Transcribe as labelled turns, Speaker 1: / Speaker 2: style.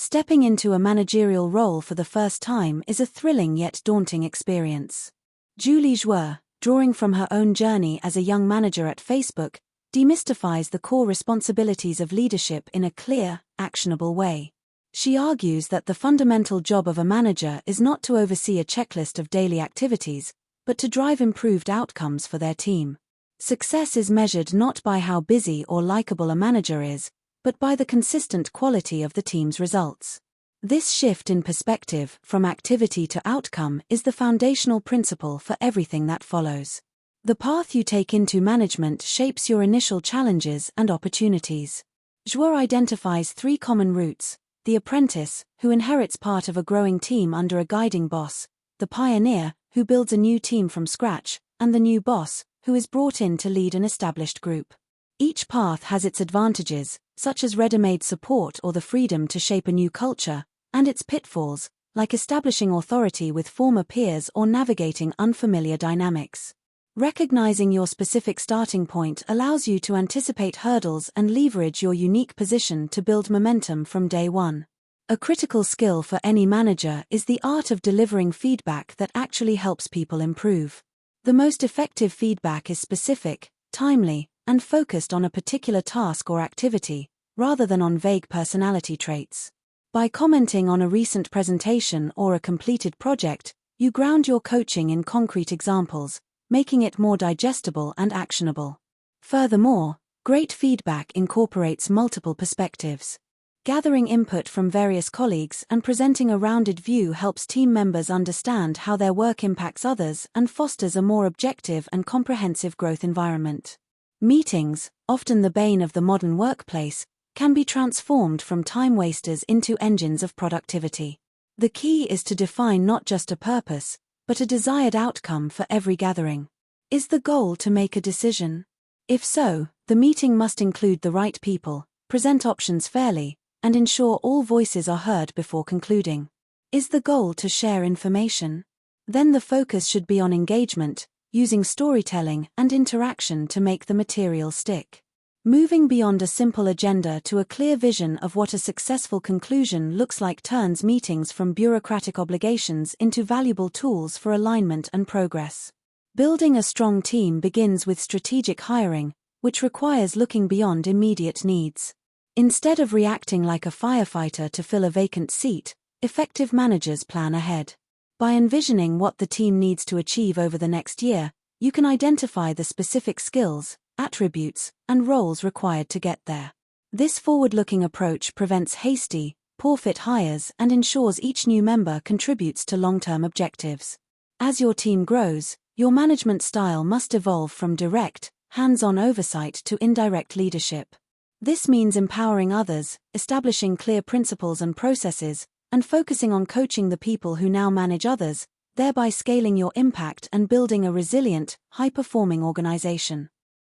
Speaker 1: Stepping into a managerial role for the first time is a thrilling yet daunting experience. Julie Jouer, drawing from her own journey as a young manager at Facebook, demystifies the core responsibilities of leadership in a clear, actionable way. She argues that the fundamental job of a manager is not to oversee a checklist of daily activities, but to drive improved outcomes for their team. Success is measured not by how busy or likable a manager is, but by the consistent quality of the team's results. This shift in perspective from activity to outcome is the foundational principle for everything that follows. The path you take into management shapes your initial challenges and opportunities. Jouer identifies 3 common routes: the apprentice, who inherits part of a growing team under a guiding boss; the pioneer, who builds a new team from scratch; and the new boss, who is brought in to lead an established group. Each path has its advantages, such as ready-made support or the freedom to shape a new culture, and its pitfalls, like establishing authority with former peers or navigating unfamiliar dynamics. Recognizing your specific starting point allows you to anticipate hurdles and leverage your unique position to build momentum from day one. A critical skill for any manager is the art of delivering feedback that actually helps people improve. The most effective feedback is specific, timely, and focused on a particular task or activity, rather than on vague personality traits. By commenting on a recent presentation or a completed project, you ground your coaching in concrete examples, making it more digestible and actionable. Furthermore, great feedback incorporates multiple perspectives. Gathering input from various colleagues and presenting a rounded view helps team members understand how their work impacts others and fosters a more objective and comprehensive growth environment. Meetings, often the bane of the modern workplace, can be transformed from time wasters into engines of productivity. The key is to define not just a purpose, but a desired outcome for every gathering. Is the goal to make a decision? If so, the meeting must include the right people, present options fairly, and ensure all voices are heard before concluding. Is the goal to share information? Then the focus should be on engagement, using storytelling and interaction to make the material stick. Moving beyond a simple agenda to a clear vision of what a successful conclusion looks like turns meetings from bureaucratic obligations into valuable tools for alignment and progress. Building a strong team begins with strategic hiring, which requires looking beyond immediate needs. Instead of reacting like a firefighter to fill a vacant seat, effective managers plan ahead. By envisioning what the team needs to achieve over the next year, you can identify the specific skills, attributes, and roles required to get there. This forward-looking approach prevents hasty, poor-fit hires and ensures each new member contributes to long-term objectives. As your team grows, your management style must evolve from direct, hands-on oversight to indirect leadership. This means empowering others, establishing clear principles and processes, and focusing on coaching the people who now manage others, thereby scaling your impact and building a resilient, high-performing organization.